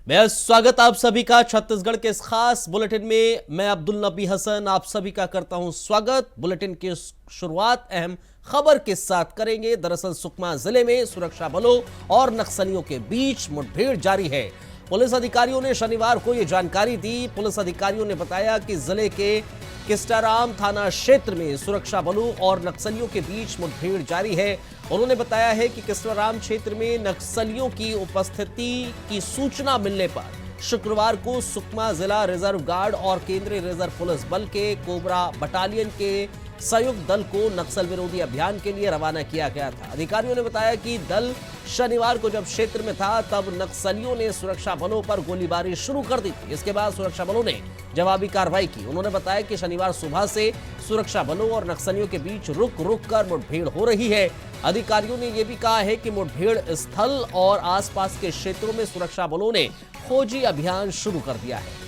मैं स्वागत आप सभी का छत्तीसगढ़ के इस खास बुलेटिन में। मैं अब्दुल नबी हसन आप सभी का करता हूं स्वागत। बुलेटिन की शुरुआत अहम खबर के साथ करेंगे। दरअसल सुकमा जिले में सुरक्षा बलों और नक्सलियों के बीच मुठभेड़ जारी है। पुलिस अधिकारियों ने शनिवार को यह जानकारी दी। पुलिस अधिकारियों ने बताया कि जिले के किस्टाराम थाना क्षेत्र में सुरक्षा बलों और नक्सलियों के बीच मुठभेड़ जारी है। उन्होंने बताया है कि किस्टाराम क्षेत्र में नक्सलियों की उपस्थिति की सूचना मिलने पर शुक्रवार को सुकमा जिला रिजर्व गार्ड और केंद्रीय रिजर्व पुलिस बल के कोबरा बटालियन के संयुक्त दल को नक्सल विरोधी अभियान के लिए रवाना किया गया था। अधिकारियों ने बताया कि दल शनिवार को जब क्षेत्र में था तब नक्सलियों ने सुरक्षा बलों पर गोलीबारी शुरू कर दी थी। इसके बाद सुरक्षा बलों ने जवाबी कार्रवाई की। उन्होंने बताया कि शनिवार सुबह से सुरक्षा बलों और नक्सलियों के बीच रुक रुक कर मुठभेड़ हो रही है। अधिकारियों ने यह भी कहा है कि मुठभेड़ स्थल और आसपास के क्षेत्रों में सुरक्षा बलों ने खोजी अभियान शुरू कर दिया है।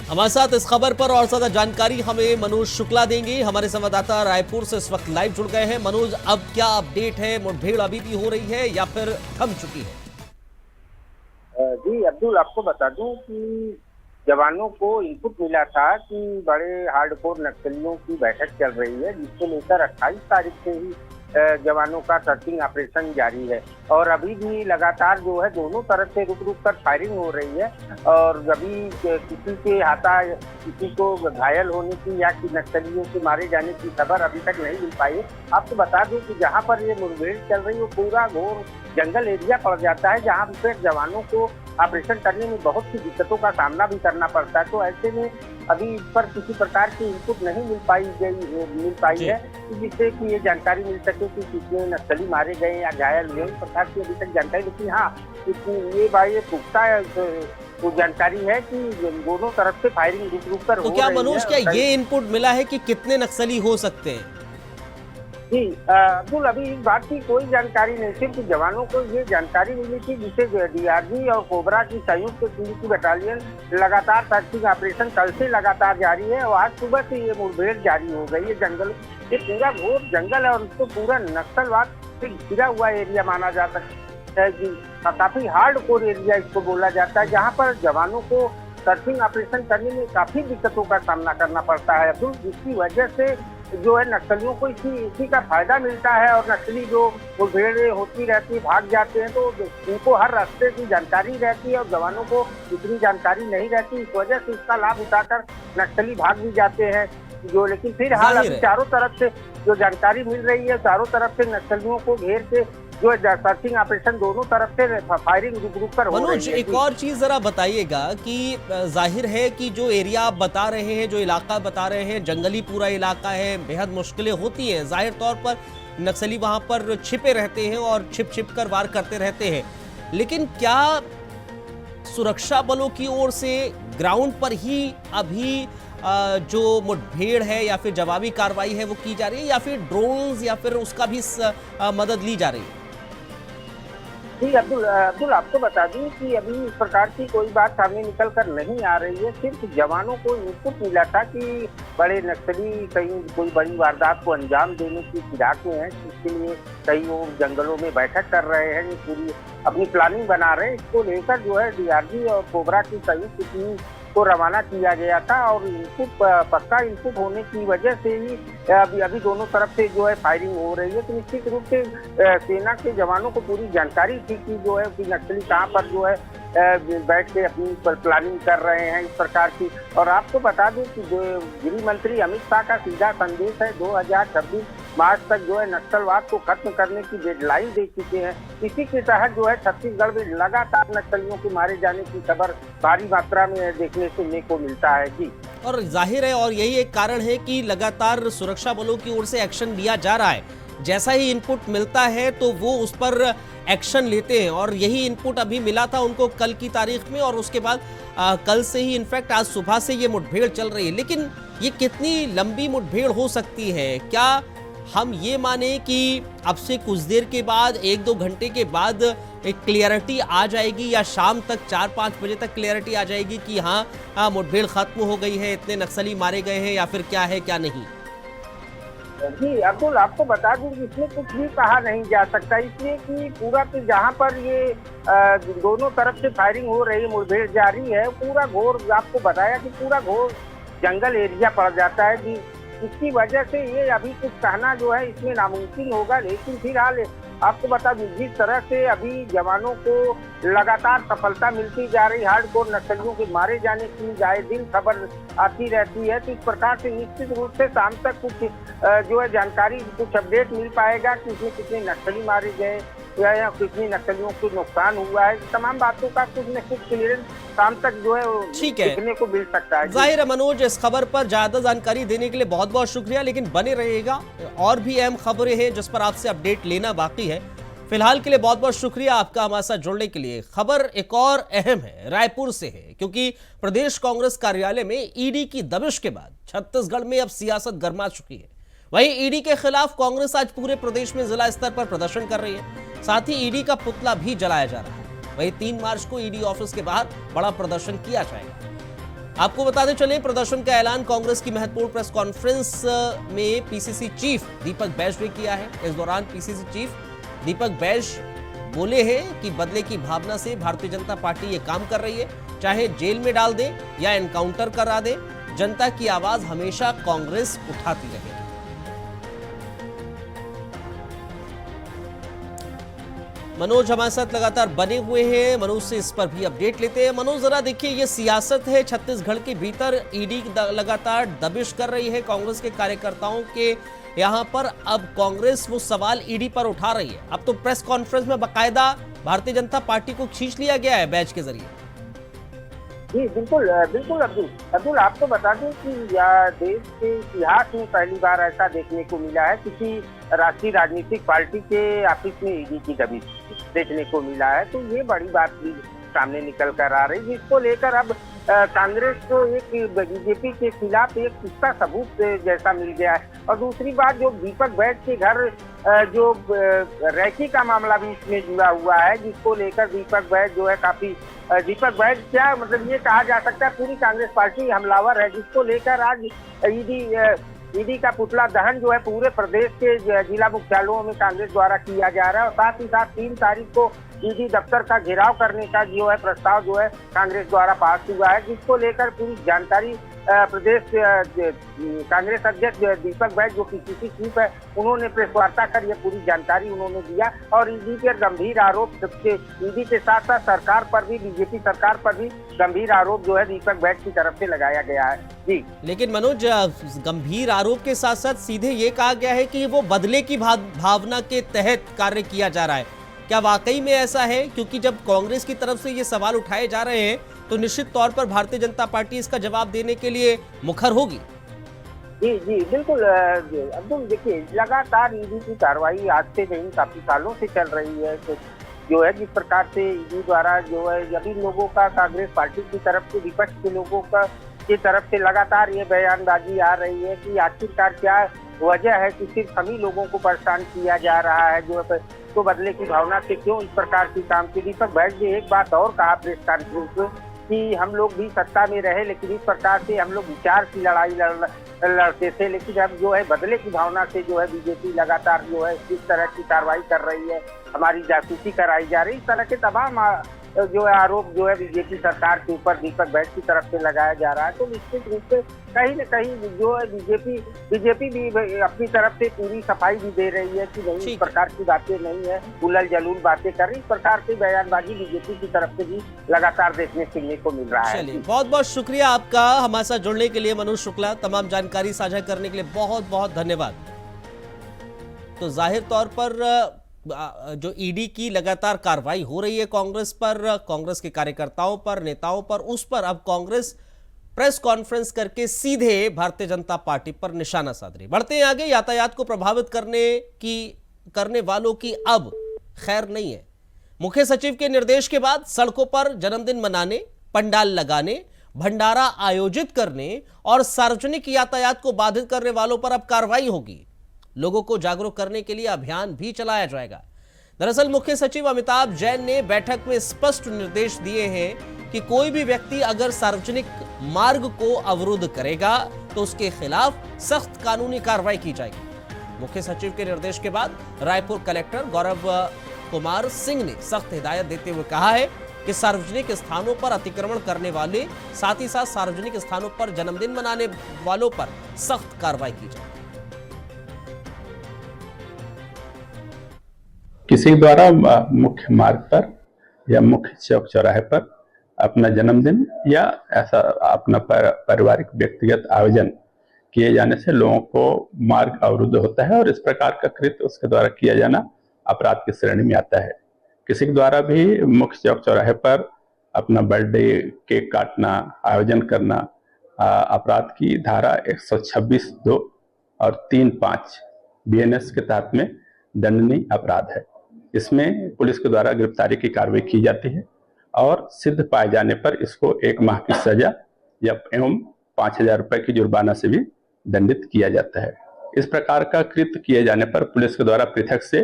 हमारे साथ इस खबर पर और ज्यादा जानकारी हमें मनोज शुक्ला देंगे। हमारे संवाददाता रायपुर से इस वक्त लाइव जुड़ गए हैं। मनोज, अब क्या अपडेट है? मुठभेड़ अभी भी हो रही है या फिर थम चुकी है? जी अब्दुल, आपको बता दूं कि जवानों को इनपुट मिला था कि बड़े हार्डकोर नक्सलियों की बैठक चल रही है, जिसको लेकर 28 तारीख से ही जवानों का सर्चिंग ऑपरेशन जारी है। और अभी भी लगातार जो है दोनों तरफ से रुक रुक कर फायरिंग हो रही है। और अभी किसी के हाथा किसी को घायल होने की या कि नक्सलियों से मारे जाने की खबर अभी तक नहीं मिल पाई है। आपको बता दूं कि जहां पर ये मुठभेड़ चल रही है वो पूरा घोर जंगल एरिया पड़ जाता है, जहां पे जवानों को ऑपरेशन करने में बहुत सी दिक्कतों का सामना भी करना पड़ता है। तो ऐसे में अभी इस पर किसी प्रकार की इनपुट नहीं मिल पाई है जिससे कि ये जानकारी मिल सके कि कितने नक्सली मारे गए या घायल हुए। इस प्रकार की अभी तक जानकारी, लेकिन हाँ ये भाई ये पुख्ता तो जानकारी है कि दोनों तरफ से फायरिंग रुक रुक कर तो क्या मनोज, क्या ये इनपुट मिला है कि कितने नक्सली हो सकते हैं? जी अब्दुल, अभी इस बात की कोई जानकारी नहीं, सिर्फ जवानों को ये जानकारी मिली थी जिसे डीआरजी और कोबरा की संयुक्त की बटालियन लगातार सर्चिंग ऑपरेशन कल से लगातार जारी है। और आज सुबह से ये मुठभेड़ जारी हो गई है। जंगल, ये पूरा घोर जंगल है और इसको पूरा नक्सलवाद से घिरा हुआ एरिया माना जा सकता है। काफी हार्ड कोर एरिया इसको बोला जाता है, जहाँ पर जवानों को सर्चिंग ऑपरेशन करने में काफी दिक्कतों का सामना करना पड़ता है अब्दुल, जिसकी वजह से जो है नक्सलियों को इसी का फायदा मिलता है। और नक्सली जो मुठभेड़ होती रहती है भाग जाते हैं, तो उनको हर रास्ते की जानकारी रहती है और जवानों को इतनी जानकारी नहीं रहती। इस वजह से इसका लाभ उठाकर नक्सली भाग भी जाते हैं जो। लेकिन फिर हाल अभी चारों तरफ से जो जानकारी मिल रही है, चारों तरफ से नक्सलियों को घेर के जो सर्चिंग ऑपरेशन दोनों तरफ से फायरिंग रुक रुक कर हो रही है। मनोज, एक और चीज जरा बताइएगा कि जाहिर है कि जो एरिया आप बता रहे हैं, जो इलाका बता रहे हैं, जंगली पूरा इलाका है, बेहद मुश्किलें होती हैं। जाहिर तौर पर नक्सली वहां पर छिपे रहते हैं और छिप छिप कर वार करते रहते हैं। लेकिन क्या सुरक्षा बलों की ओर से ग्राउंड पर ही अभी जो मुठभेड़ है या फिर जवाबी कार्रवाई है वो की जा रही है, या फिर ड्रोन्स या फिर उसका भी मदद ली जा रही है? जी अब्दुल, आपको बता दूं कि अभी इस प्रकार की कोई बात सामने निकल कर नहीं आ रही है। सिर्फ जवानों को इनपुट मिला था कि बड़े नक्सली कहीं कोई बड़ी वारदात को अंजाम देने की फिराक में है, इसके लिए कई वो जंगलों में बैठक कर रहे हैं, पूरी अपनी प्लानिंग बना रहे हैं। इसको लेकर जो है डीआरजी और कोबरा की संयुक्त टीम को रवाना किया गया था। और इनपुट पक्का इनपुट होने की वजह से ही अभी दोनों तरफ से जो है फायरिंग हो रही है। तो निश्चित रूप से सेना के जवानों को पूरी जानकारी थी कि जो है कि नक्सली कहाँ पर जो है बैठ के अपनी प्लानिंग कर रहे हैं इस प्रकार की। और आपको बता दूं कि गृह मंत्री अमित शाह का सीधा संदेश है 2026 मार्च तक जो है नक्सलवाद को खत्म करने की डेडलाइन दे चुके हैं। इसी के तहत जो है छत्तीसगढ़ में लगातार नक्सलियों के मारे जाने की खबर भारी मात्रा में देखने सुनने को मिलता है। जी, और जाहिर है, और यही एक कारण है कि लगातार सुरक्षा बलों की ओर से एक्शन लिया जा रहा है। जैसा ही इनपुट मिलता है तो वो उस पर एक्शन लेते हैं, और यही इनपुट अभी मिला था उनको कल की तारीख में। और उसके बाद कल से ही, इनफैक्ट आज सुबह से ये मुठभेड़ चल रही है। लेकिन ये कितनी लंबी मुठभेड़ हो सकती है? क्या हम ये माने कि अब से कुछ देर के बाद, 1-2 घंटे के बाद एक क्लियरिटी आ जाएगी, या शाम तक 4-5 बजे तक क्लियरिटी आ जाएगी कि हाँ मुठभेड़ खत्म हो गई है, इतने नक्सली मारे गए हैं, या फिर क्या है क्या नहीं? जी अब्दुल, आपको बता दूं कि इसमें कुछ भी कहा नहीं जा सकता, इसलिए कि पूरा तो जहां पर ये दोनों तरफ से फायरिंग हो रही है, मुठभेड़ जारी है, पूरा घोर, आपको बताया कि पूरा घोर जंगल एरिया पड़ जाता है जी। इसकी वजह से ये अभी कुछ कहना जो है इसमें नामुमकिन होगा, लेकिन फिलहाल आपको बता दूं जिस तरह से अभी जवानों को लगातार सफलता मिलती जा रही, हार्डकोर नक्सलियों के मारे जाने की आए दिन खबर आती रहती है, तो इस प्रकार से निश्चित रूप से शाम तक कुछ जो है जानकारी, कुछ अपडेट मिल पाएगा कि इसमें कितने नक्सली मारे गए या कितने नक्सलियों को नुकसान हुआ है। तमाम बातों का कुछ न कुछ क्लियरेंस शाम तक जो है ठीक है, देखने को मिल सकता है। जाहिर है मनोज, इस खबर पर ज्यादा जानकारी देने के लिए बहुत बहुत शुक्रिया, लेकिन बने रहिएगा, और भी अहम खबरें हैं जिस पर आपसे अपडेट लेना बाकी है। फिलहाल के लिए बहुत बहुत शुक्रिया आपका हमारे साथ जुड़ने के लिए। खबर एक और अहम है, रायपुर से है, क्योंकि प्रदेश कांग्रेस कार्यालय में ईडी की दबिश के बाद छत्तीसगढ़ में अब सियासत गर्मा चुकी है। वहीं ईडी के खिलाफ कांग्रेस आज पूरे प्रदेश में जिला स्तर पर प्रदर्शन कर रही है, साथ ही ईडी का पुतला भी जलाया जा रहा है। वहीं 3 मार्च को ईडी ऑफिस के बाहर बड़ा प्रदर्शन किया जाएगा। आपको बताते चले, प्रदर्शन का ऐलान कांग्रेस की महत्वपूर्ण प्रेस कॉन्फ्रेंस में पीसीसी चीफ दीपक बैज ने किया है। इस दौरान पीसीसी चीफ दीपक बैज बोले हैं कि बदले की भावना से भारतीय जनता पार्टी ये काम कर रही है, चाहे जेल में डाल दे या एनकाउंटर करा दे, जनता की आवाज हमेशा कांग्रेस उठाती रहे। मनोज हमारे साथ लगातार बने हुए हैं, मनोज से इस पर भी अपडेट लेते हैं। मनोज, जरा देखिए, ये सियासत है छत्तीसगढ़ के भीतर, ईडी लगातार दबिश कर रही है कांग्रेस के कार्यकर्ताओं के यहां पर। अब कांग्रेस वो सवाल ईडी पर उठा रही है। अब तो प्रेस कॉन्फ्रेंस में बाकायदा भारतीय जनता पार्टी को खींच लिया गया है बैच के जरिए। जी बिल्कुल बिल्कुल अब्दुल, आपको बता दें कि देश के इतिहास में पहली बार ऐसा देखने को मिला है, किसी राष्ट्रीय राजनीतिक पार्टी के ऑफिस में ईडी की दबिश देखने को मिला है। तो ये बड़ी बात भी सामने निकल कर आ रही है, जिसको लेकर अब कांग्रेस को एक बीजेपी के खिलाफ एक पुख्ता सबूत जैसा मिल गया है। और दूसरी बात, जो दीपक बैज के घर जो रैकी का मामला भी इसमें जुड़ा हुआ है, जिसको लेकर दीपक बैज जो है काफी, दीपक बैज क्या मतलब ये कहा जा सकता है पूरी कांग्रेस पार्टी हमलावर है, जिसको लेकर आज ईडी का पुतला दहन जो है पूरे प्रदेश के जिला मुख्यालयों में कांग्रेस द्वारा किया जा रहा है। और साथ ही साथ 3 तारीख को ईडी दफ्तर का घेराव करने का जो है प्रस्ताव जो है कांग्रेस द्वारा पास हुआ है, जिसको लेकर पूरी जानकारी प्रदेश कांग्रेस अध्यक्ष दीपक बैज जो पीसीसी चीफ है, उन्होंने प्रेस वार्ता कर ये पूरी जानकारी उन्होंने दिया। और ईडी के गंभीर आरोप, ईडी के साथ साथ सरकार पर भी, बीजेपी सरकार पर भी गंभीर आरोप जो है दीपक बैज की तरफ से लगाया गया है। जी, लेकिन मनोज, गंभीर आरोप के साथ साथ सीधे ये कहा गया है कि वो बदले की भावना के तहत कार्य किया जा रहा है। क्या वाकई में ऐसा है? क्योंकि जब कांग्रेस की तरफ से ये सवाल उठाए जा रहे हैं तो निश्चित तौर पर भारतीय जनता पार्टी इसका जवाब देने के लिए मुखर होगी। जी बिल्कुल अब्दुल, देखिए लगातार ईडी की कार्रवाई आज से नहीं काफी सालों से चल रही है। तो जो है जिस प्रकार से ईडी द्वारा जो है अभी लोगों का, कांग्रेस पार्टी की तरफ से, विपक्ष के लोगों का की तरफ से लगातार ये बयानबाजी आ रही है कि आखिरकार क्या वजह है कि सिर्फ हम ही लोगों को परेशान किया जा रहा है, जो है तो बदले की भावना से क्यों इस प्रकार की काम की। दीपक बैज ने एक बात और कहा प्रेस कॉन्फ्रेंस में कि हम लोग भी सत्ता में रहे, लेकिन इस प्रकार से हम लोग विचार की लड़ाई लड़ते थे, लेकिन अब जो है बदले की भावना से जो है बीजेपी लगातार जो है इस तरह की कार्रवाई कर रही है, हमारी जासूसी कराई जा रही है। इस तरह के तमाम जो है आरोप जो है बीजेपी सरकार के ऊपर दीपक बैज की तरफ से लगाया जा रहा है। तो निश्चित रूप से कहीं न कहीं जो है बीजेपी भी अपनी तरफ से पूरी सफाई भी दे रही है कि नहीं, इस प्रकार की बातें नहीं है, उलझ जलूल बातें कर रही, इस प्रकार की बयानबाजी बीजेपी की तरफ से भी लगातार देखने सुनने को मिल रहा है। चलिए, बहुत बहुत शुक्रिया आपका हमारे साथ जुड़ने के लिए मनोज शुक्ला, तमाम जानकारी साझा करने के लिए बहुत बहुत धन्यवाद। तो जाहिर तौर पर जो ईडी की लगातार कार्रवाई हो रही है कांग्रेस पर, कांग्रेस के कार्यकर्ताओं पर, नेताओं पर, उस पर अब कांग्रेस प्रेस कॉन्फ्रेंस करके सीधे भारतीय जनता पार्टी पर निशाना साध रही। बढ़ते हैं आगे, यातायात को प्रभावित करने वालों की अब खैर नहीं है। मुख्य सचिव के निर्देश के बाद सड़कों पर जन्मदिन मनाने, पंडाल लगाने, भंडारा आयोजित करने और सार्वजनिक यातायात को बाधित करने वालों पर अब कार्रवाई होगी। लोगों को जागरूक करने के लिए अभियान भी चलाया जाएगा। दरअसल मुख्य सचिव अमिताभ जैन ने बैठक में स्पष्ट निर्देश दिए हैं कि कोई भी व्यक्ति अगर सार्वजनिक मार्ग को अवरुद्ध करेगा तो उसके खिलाफ सख्त कानूनी कार्रवाई की जाएगी। मुख्य सचिव के निर्देश के बाद रायपुर कलेक्टर गौरव कुमार सिंह ने सख्त हिदायत देते हुए कहा है कि सार्वजनिक स्थानों पर अतिक्रमण करने वाले, साथ ही साथ सार्वजनिक स्थानों पर जन्मदिन मनाने वालों पर सख्त कार्रवाई की जाए। किसी द्वारा मुख्य मार्ग पर या मुख्य चौक चौराहे पर अपना जन्मदिन या ऐसा अपना पारिवारिक व्यक्तिगत आयोजन किए जाने से लोगों को मार्ग अवरुद्ध होता है और इस प्रकार का कृत्य उसके द्वारा किया जाना अपराध की श्रेणी में आता है। किसी के द्वारा भी मुख्य चौक चौराहे पर अपना बर्थडे केक काटना, आयोजन करना अपराध की धारा 126(2) और 3(5) BNS के तहत में दंडनीय अपराध है। इसमें पुलिस के द्वारा गिरफ्तारी की कार्रवाई की जाती है और सिद्ध पाए जाने पर इसको 1 माह की सजा या एवं 5,000 रुपए की जुर्माना से भी दंडित किया जाता है। इस प्रकार का कृत्य किए जाने पर पुलिस के द्वारा पृथक से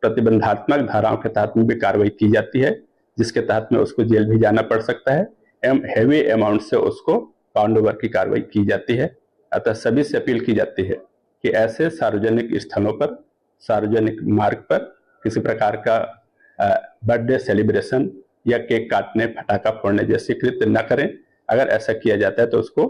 प्रतिबंधात्मक धाराओं के तहत में भी कार्रवाई की जाती है, जिसके तहत में उसको जेल भी जाना पड़ सकता है एवं हेवी अमाउंट से उसको पाउंड ओवर की कार्रवाई की जाती है। अतः सभी से अपील की जाती है कि ऐसे सार्वजनिक स्थलों पर, सार्वजनिक मार्ग पर किसी प्रकार का बर्थडे सेलिब्रेशन या केक काटने, पटाखा फोड़ने जैसे कृत्य न करें। अगर ऐसा किया जाता है तो उसको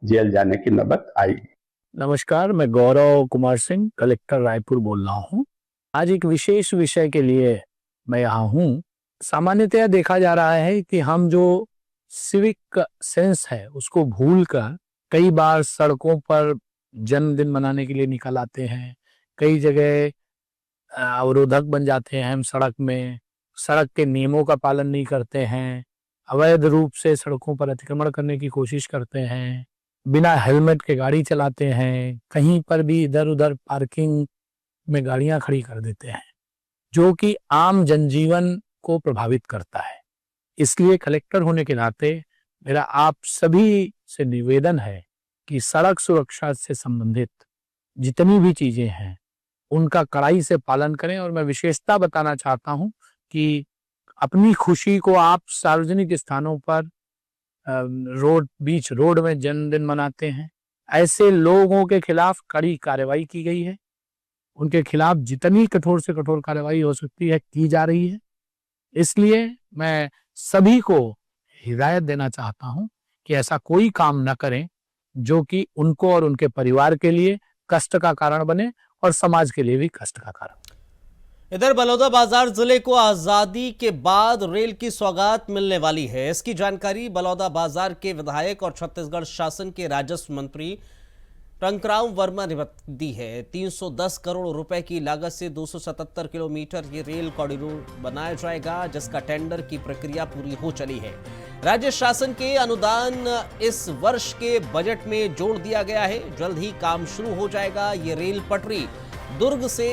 जेल जाने की नौबत आएगी। नमस्कार, मैं गौरव कुमार सिंह, कलेक्टर रायपुर बोल रहा हूँ। आज एक विशेष विषय के लिए मैं यहाँ हूँ। सामान्यतया देखा जा रहा है कि हम जो सिविक सेंस है उसको भूलकर कई बार सड़कों पर जन्मदिन मनाने के लिए निकल आते हैं। कई जगह अवरोधक बन जाते हैं हम सड़क में, सड़क के नियमों का पालन नहीं करते हैं, अवैध रूप से सड़कों पर अतिक्रमण करने की कोशिश करते हैं, बिना हेलमेट के गाड़ी चलाते हैं, कहीं पर भी इधर उधर पार्किंग में गाड़ियां खड़ी कर देते हैं, जो कि आम जनजीवन को प्रभावित करता है। इसलिए कलेक्टर होने के नाते मेरा आप सभी से निवेदन है कि सड़क सुरक्षा से संबंधित जितनी भी चीजें हैं उनका कड़ाई से पालन करें। और मैं विशेषता बताना चाहता हूं कि अपनी खुशी को आप सार्वजनिक स्थानों पर बीच रोड में जन्मदिन मनाते हैं, ऐसे लोगों के खिलाफ कड़ी कार्रवाई की गई है। उनके खिलाफ जितनी कठोर से कठोर कार्रवाई हो सकती है की जा रही है। इसलिए मैं सभी को हिदायत देना चाहता हूं कि ऐसा कोई काम न करें जो कि उनको और उनके परिवार के लिए कष्ट का कारण बने और समाज के लिए भी कष्ट का कारण। इधर बलौदाबाजार जिले को आजादी के बाद रेल की सौगात मिलने वाली है। इसकी जानकारी बलौदाबाजार के विधायक और छत्तीसगढ़ शासन के राजस्व मंत्री टंकराम वर्मा ने दी है। 310 करोड़ रुपए की लागत से 277 किलोमीटर ये रेल कॉरिडोर बनाया जाएगा, जिसका टेंडर की प्रक्रिया पूरी हो चली है। राज्य शासन के अनुदान इस वर्ष के बजट में जोड़ दिया गया है। जल्द ही काम शुरू हो जाएगा। ये रेल पटरी दुर्ग से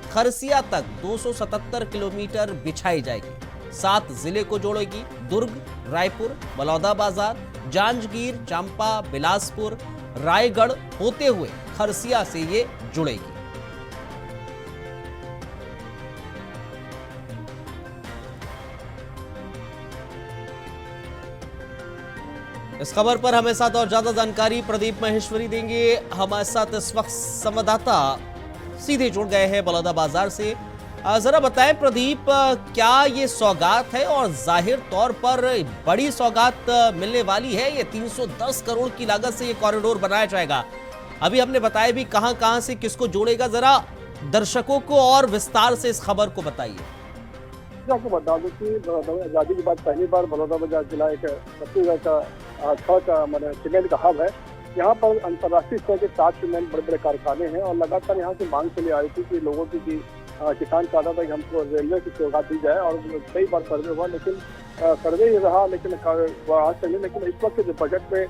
खरसिया तक 277 किलोमीटर बिछाई जाएगी। 7 जिले को जोड़ेगी। दुर्ग, रायपुर, बलौदाबाजार, जांजगीर, चांपा, बिलासपुर, रायगढ़ होते हुए खरसिया से ये जुड़ेगी। इस खबर पर हमें साथ और ज्यादा जानकारी प्रदीप महेश्वरी देंगे। हमारे साथ इस वक्त संवाददाता सीधे जुड़ गए हैं बलौदाबाजार से। जरा बताएं प्रदीप, क्या ये सौगात है और जाहिर तौर पर बड़ी सौगात मिलने वाली है? ये 310 करोड़ की लागत से ये कॉरिडोर बनाया जाएगा। अभी हमने बताया भी कहां से किसको जोड़ेगा, जरा दर्शकों को और विस्तार से इस खबर को बताइए। आपको बता दूं कि आजादी के बाद पहली बार बलौदाबाजार जिला एक छत्तीसगढ़ का सीमेंट का हब है। यहाँ पर अंतर्राष्ट्रीय स्तर के 7 सीमेंट बड़े बड़े कारखाने हैं और लगातार यहाँ से मांग चली आ रही थी कि लोगों की किसान चाहता था कि हमको रेलवे की सौगात दी जाए और कई बार सर्वे हुआ, लेकिन सर्वे ही रहा, लेकिन आज तक नहीं। लेकिन इस वक्त जो बजट में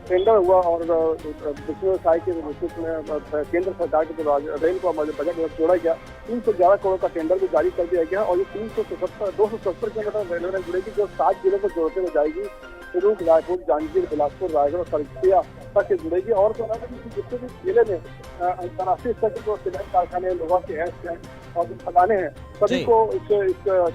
टेंडर हुआ और व्यवसाय के नेतृत्व में केंद्र सरकार के जो रेल को बजट में जोड़ा गया, 311 करोड़ का टेंडर भी जारी कर दिया गया और ये 270 किलोमीटर रेलवे लाइन जुड़ेगी, जो 7 जिलों को जोड़ते हुए जाएगी। दुर्ग, रायपुर, जांजगीर, बिलासपुर, रायगढ़ और खरसिया तक जुड़ेगी। और जितने भी जिले में अंतर्राष्ट्रीय स्तर के जो सीमेंट कारखाने, लोहा के और जो खदाने हैं, सभी को इस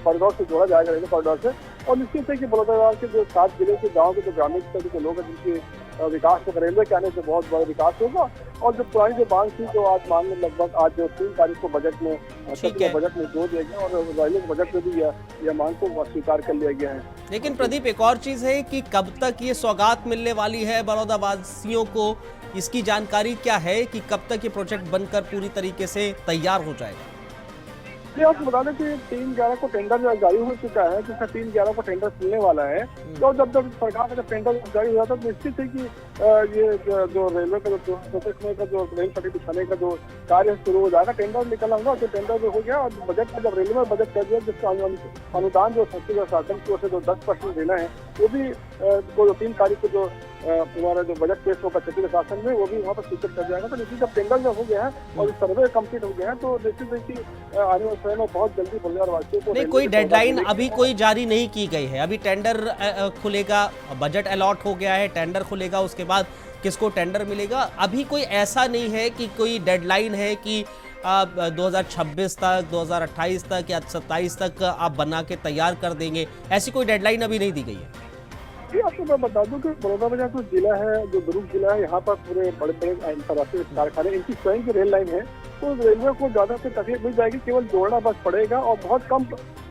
कॉरिडोर से जोड़ा जाएगा, रेलवे कॉरिडोर से। और निश्चित है कि बलौदाबाजार के जो 7 जिले के गाँव के जो ग्रामीण स्तर के लोग हैं, जिनके विकास को रेलवे के आने से बहुत बड़ा विकास होगा और जो पुरानी जो मांग थी, जो आज मांग लगभग आज जो 3 तारीख को बजट में बजट में जोड़ दिया गया और रेलवे के बजट में भी यह मांग को स्वीकार कर लिया गया है। लेकिन प्रदीप, एक और चीज है कि कब तक ये सौगात मिलने वाली है बड़ौदावासियों को, इसकी जानकारी क्या है कि कब तक ये प्रोजेक्ट बनकर पूरी तरीके से तैयार हो जाएगा? ये आपको बता दें कि 3/11 को टेंडर जारी हो चुका है, जिसका 3/11 को टेंडर खुलने वाला है। तो जब सरकार का जब टेंडर जारी हो जाता है तो निश्चित है कि ये जो रेलवे का जो रेल पटरी बिछाने का जो कार्य शुरू हो जाएगा। टेंडर निकला होगा, जो टेंडर हो गया और बजट में जब रेलवे में बजट कर दिया, जिसका अनुदान जो छत्तीसगढ़ शासन की ओर से जो 10% देना है, वो भी 3 तारीख को जो हमारा जो बजट पेश होगा छत्तीसगढ़ शासन में, वो भी वहाँ पर स्वीकृत कर जाएगा। तो निश्चित जब टेंडर जब हो गया है और सर्वे कंप्लीट हो गया है तो निश्चित है कि आने वाले समय में बहुत जल्दी बलियारवासियों को नहीं, कोई डेडलाइन अभी कोई जारी नहीं की गई है। अभी टेंडर खुलेगा, बजट अलॉट हो गया है, टेंडर खुलेगा, उसके बाद किसको टेंडर मिलेगा। अभी कोई ऐसा नहीं है कि कोई डेडलाइन है कि 2026 तक, 2028 तक या 27 तक आप बना के तैयार कर देंगे, ऐसी कोई डेडलाइन अभी नहीं दी गई है। आपको मैं बता दूं कि बड़ौदाबाजार जो जिला है, जो दुर्ग जिला है, यहाँ पर पूरे बड़े बड़े अंतर्राष्ट्रीय कारखाने, इनकी स्वयं की रेल लाइन है। तो रेलवे को ज्यादा से तकलीफ मिल जाएगी, केवल जोड़ना बस पड़ेगा और बहुत कम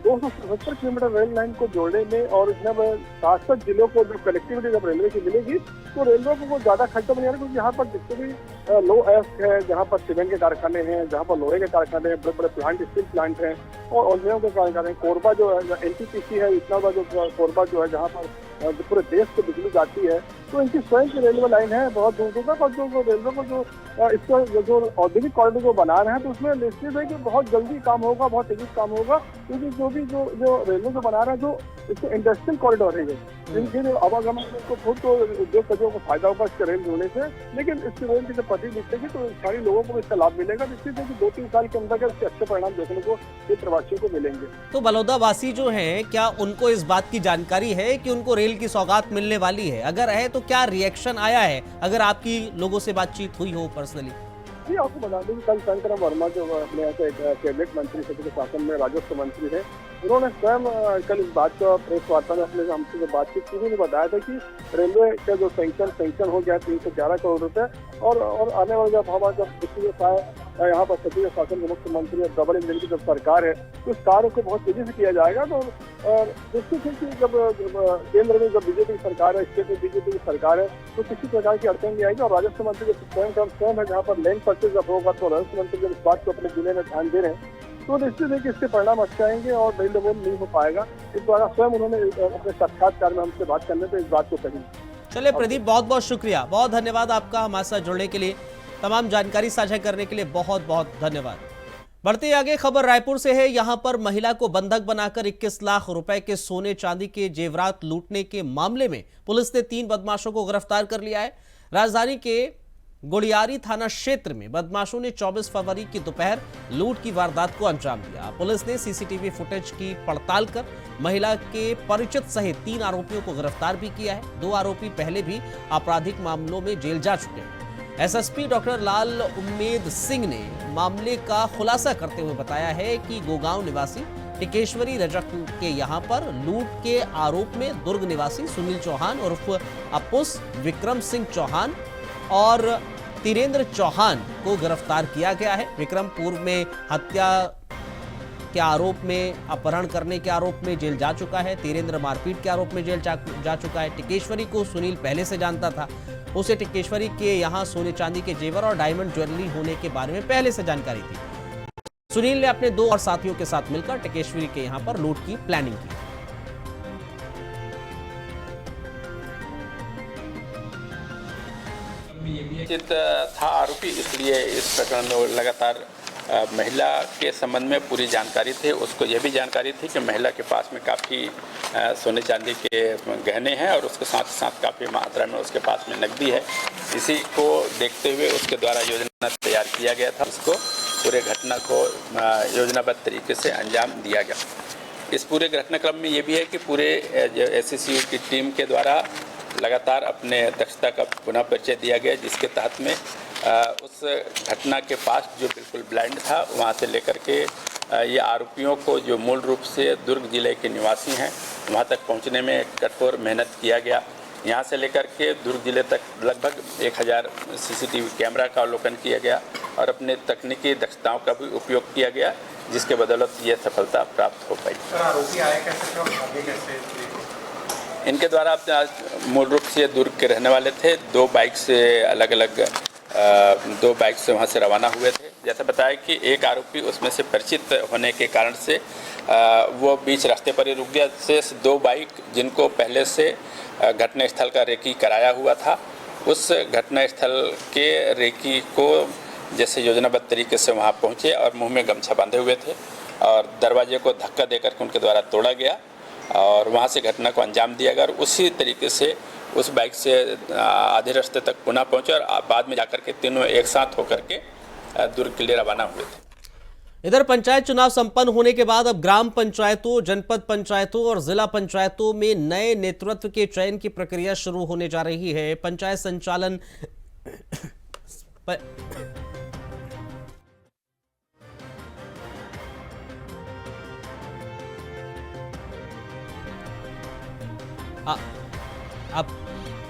277 किलोमीटर रेल लाइन को जोड़ने में और इसमें 7 जिलों को जो कनेक्टिविटी जब रेलवे की मिलेगी तो रेलवे को ज्यादा खर्चा नहीं आएगा, क्योंकि यहाँ पर जितने भी लो एफ है, जहाँ पर सीमेंट के कारखाने हैं, जहाँ पर लोहे के कारखाने हैं, बड़े बड़े प्लांट, स्टील प्लांट हैं और ऑलमियों के कारखाने, कोरबा जो है, एनटीपीसी है, इतना बड़ा जो कोरबा जो है, जहाँ पर पूरे देश को बिजली जाती है। तो इनकी स्वयं की रेलवे लाइन है बहुत दूर दूर तक। और जो रेलवे को जो इसका जो औद्योगिक कॉरिडोर जो बना रहे हैं, तो उसमें निश्चित है कि बहुत जल्दी काम होगा, बहुत तेजी काम होगा, क्योंकि जो रेलवे जो बना रहा है, जो इसको इंडस्ट्रियल कॉरिडोर है, इनके आवागमन को खुद तो उद्योगपतियों को फायदा होगा इसके रेल जुड़ने से, लेकिन इसकी रेल की जब पटरी बिछेगी तो सारे लोगों को इसका लाभ मिलेगा। निश्चित है कि 2-3 साल के अंदर इसके अच्छे परिणाम देखने को प्रवासियों को मिलेंगे। तो बलौदावासी जो हैं, क्या उनको इस बात की जानकारी है कि उनको रेल की सौगात मिलने वाली है? अगर है तो क्या रिएक्शन आया है, अगर आपकी लोगों से बातचीत हुई हो पर्सनली? जी, आपको बता दूं कल शंकर वर्मा जो अपने यहाँ से कैबिनेट मंत्री छत्तीसगढ़ शासन में राजस्व मंत्री है, उन्होंने स्वयं कल इस बात का प्रेस वार्ता में अपने हमसे जो बातचीत की, उन्होंने बताया था कि रेलवे का जो सैंक्शन हो गया 311 करोड़ रुपए और आने वाले जब हमारा जब यहाँ पर छत्तीसगढ़ शासन के मुख्यमंत्री और डबल इंजन की जब सरकार है तो इस कार्य को बहुत तेजी से किया जाएगा। तो निश्चित है कि जब केंद्र में जब बीजेपी की सरकार है, स्टेट में बीजेपी की सरकार है, तो किसी प्रकार की अड़चन नहीं आएगी। और राजस्व मंत्री जब स्वयं है, जहाँ पर लैंड परचेज जब होगा, तो राजस्व मंत्री जब इस बात को अपने जिले में ध्यान दे रहे हैं, तो निश्चित है कि इसके परिणाम अच्छे आएंगे और रेल डेवलप नहीं हो पाएगा। इस द्वारा स्वयं उन्होंने अपने साक्षात्कार में हमसे बात करने पर इस बात को कही। चलिए प्रदीप, बहुत बहुत शुक्रिया, बहुत धन्यवाद आपका हमारे साथ जुड़ने के लिए, तमाम जानकारी साझा करने के लिए बहुत बहुत धन्यवाद। बढ़ते आगे, खबर रायपुर से है। यहां पर महिला को बंधक बनाकर 21 लाख रुपए के सोने चांदी के जेवरात लूटने के मामले में पुलिस ने 3 बदमाशों को गिरफ्तार कर लिया है। राजधानी के गुड़ियारी थाना क्षेत्र में बदमाशों ने 24 फरवरी की दोपहर लूट की वारदात को अंजाम दिया। पुलिस ने सीसीटीवी फुटेज की पड़ताल कर महिला के परिचित सहित 3 आरोपियों को गिरफ्तार भी किया है। 2 आरोपी पहले भी आपराधिक मामलों में जेल जा चुके हैं। एसएसपी डॉक्टर लाल उम्मेद सिंह ने मामले का खुलासा करते हुए बताया है कि गोगांव निवासी टिकेश्वरी रजक के यहां पर लूट के आरोप में दुर्ग निवासी सुनील चौहान उर्फ अपुस, विक्रम सिंह चौहान और तीरेंद्र चौहान को गिरफ्तार किया गया है। विक्रम पूर्व में हत्या के आरोप में, अपहरण करने के आरोप में जेल जा चुका है। तीरेंद्र मारपीट के आरोप में जेल जा चुका है। टिकेश्वरी को सुनील पहले से जानता था। उसे टिकेश्वरी के यहां सोने चांदी के जेवर और डायमंड ज्वेलरी होने के बारे में पहले से जानकारी थी। सुनील ने अपने 2 और साथियों के साथ मिलकर टिकेश्वरी के यहां पर लूट की प्लानिंग की। था आरोपी, इसलिए इस प्रकरण में लगातार महिला के संबंध में पूरी जानकारी थी। उसको यह भी जानकारी थी कि महिला के पास में काफ़ी सोने चांदी के गहने हैं और उसके साथ साथ काफ़ी मात्रा में उसके पास में नकदी है। इसी को देखते हुए उसके द्वारा योजना तैयार किया गया था। उसको पूरे घटना को योजनाबद्ध तरीके से अंजाम दिया गया। इस पूरे घटनाक्रम में ये भी है कि पूरे एसएसयू की टीम के द्वारा लगातार अपने दक्षता का पुनः परिचय दिया गया, जिसके तहत में उस घटना के पास जो बिल्कुल ब्लाइंड था, वहाँ से लेकर के ये आरोपियों को जो मूल रूप से दुर्ग जिले के निवासी हैं, वहाँ तक पहुँचने में कठोर मेहनत किया गया। यहाँ से लेकर के दुर्ग जिले तक लगभग 1000 सीसीटीवी कैमरा का अवलोकन किया गया और अपने तकनीकी दक्षताओं का भी उपयोग किया गया, जिसके बदौलत ये सफलता प्राप्त हो पाई। आरोपी आए कैसे थे और भागे कैसे? इनके द्वारा मूल रूप से दुर्ग के रहने वाले थे। दो बाइक से वहाँ से रवाना हुए थे। जैसा बताया कि एक आरोपी उसमें से परिचित होने के कारण से वो बीच रास्ते पर ही रुक गया। शेष 2 बाइक जिनको पहले से घटना स्थल का रेकी कराया हुआ था, उस घटना स्थल के रेकी को जैसे योजनाबद्ध तरीके से वहाँ पहुँचे और मुंह में गमछा बांधे हुए थे और दरवाजे को धक्का देकर के उनके द्वारा तोड़ा गया और वहाँ से घटना को अंजाम दिया गया और उसी तरीके से उस बाइक से आधे रास्ते तक पुनः पहुँचे और बाद में जाकर के तीनों एक साथ होकर के दुर्ग के लिए रवाना हुए थे। इधर पंचायत चुनाव संपन्न होने के बाद अब ग्राम पंचायतों, जनपद पंचायतों और जिला पंचायतों में नए नेतृत्व के चयन की प्रक्रिया शुरू होने जा रही है। पंचायत संचालन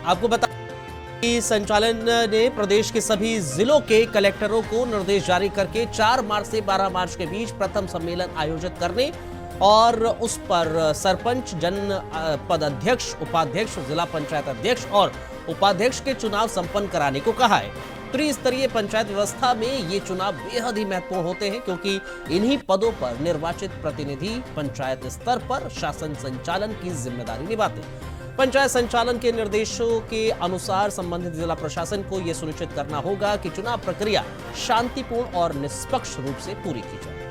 आपको बता कि संचालन ने प्रदेश के सभी जिलों के कलेक्टरों को निर्देश जारी करके 4 मार्च से 12 मार्च के बीच प्रथम सम्मेलन आयोजित करने और उस पर सरपंच, जनपद अध्यक्ष, उपाध्यक्ष, जिला पंचायत अध्यक्ष और उपाध्यक्ष के चुनाव संपन्न कराने को कहा है। त्रिस्तरीय पंचायत व्यवस्था में ये चुनाव बेहद ही महत्वपूर्ण होते हैं क्योंकि इन्हीं पदों पर निर्वाचित प्रतिनिधि पंचायत स्तर पर शासन संचालन की जिम्मेदारी निभाते हैं। पंचायत संचालन के निर्देशों के अनुसार संबंधित जिला प्रशासन को यह सुनिश्चित करना होगा कि चुनाव प्रक्रिया शांतिपूर्ण और निष्पक्ष रूप से पूरी की जाए।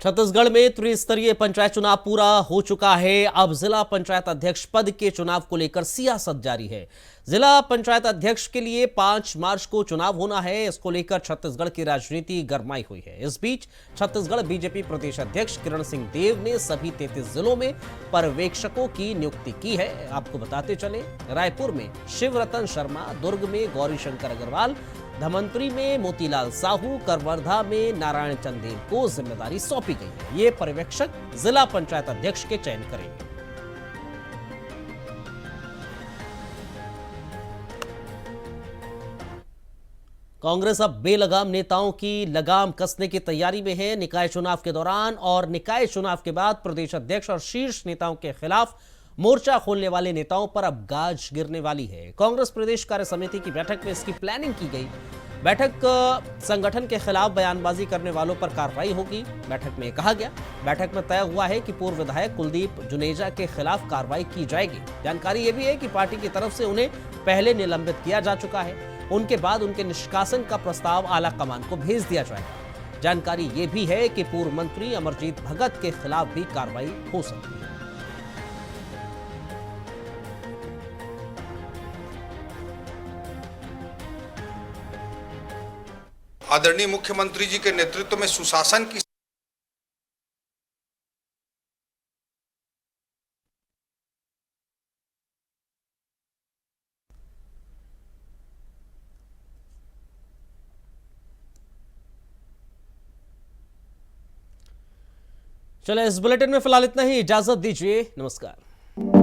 छत्तीसगढ़ में त्रिस्तरीय पंचायत चुनाव पूरा हो चुका है। अब जिला पंचायत अध्यक्ष पद के चुनाव को लेकर सियासत जारी है। जिला पंचायत अध्यक्ष के लिए 5 मार्च को चुनाव होना है। इसको लेकर छत्तीसगढ़ की राजनीति गरमाई हुई है। इस बीच छत्तीसगढ़ बीजेपी प्रदेश अध्यक्ष किरण सिंह देव ने सभी 33 जिलों में पर्यवेक्षकों की नियुक्ति की है। आपको बताते चले, रायपुर में शिवरतन शर्मा, दुर्ग में गौरीशंकर अग्रवाल, धमंतरी में मोतीलाल साहू, करवर्धा में नारायण चंदेल को जिम्मेदारी सौंपी गई है। ये पर्यवेक्षक जिला पंचायत अध्यक्ष के चयन करेंगे। कांग्रेस अब बेलगाम नेताओं की लगाम कसने की तैयारी में है। निकाय चुनाव के दौरान और निकाय चुनाव के बाद प्रदेश अध्यक्ष और शीर्ष नेताओं के खिलाफ मोर्चा खोलने वाले नेताओं पर अब गाज गिरने वाली है। कांग्रेस प्रदेश कार्य समिति की बैठक में इसकी प्लानिंग की गई। बैठक संगठन के खिलाफ बयानबाजी करने वालों पर कार्रवाई होगी। बैठक में कहा गया, बैठक में तय हुआ है कि पूर्व विधायक कुलदीप जुनेजा के खिलाफ कार्रवाई की जाएगी। जानकारी यह भी है कि पार्टी की तरफ से उन्हें पहले निलंबित किया जा चुका है। उनके बाद उनके निष्कासन का प्रस्ताव आला कमान को भेज दिया जाएगा। जानकारी यह भी है कि पूर्व मंत्री अमरजीत भगत के खिलाफ भी कार्रवाई हो सकती है। आदरणीय मुख्यमंत्री जी के नेतृत्व में सुशासन की चले, इस बुलेटिन में फिलहाल इतना ही। इजाजत दीजिए, नमस्कार।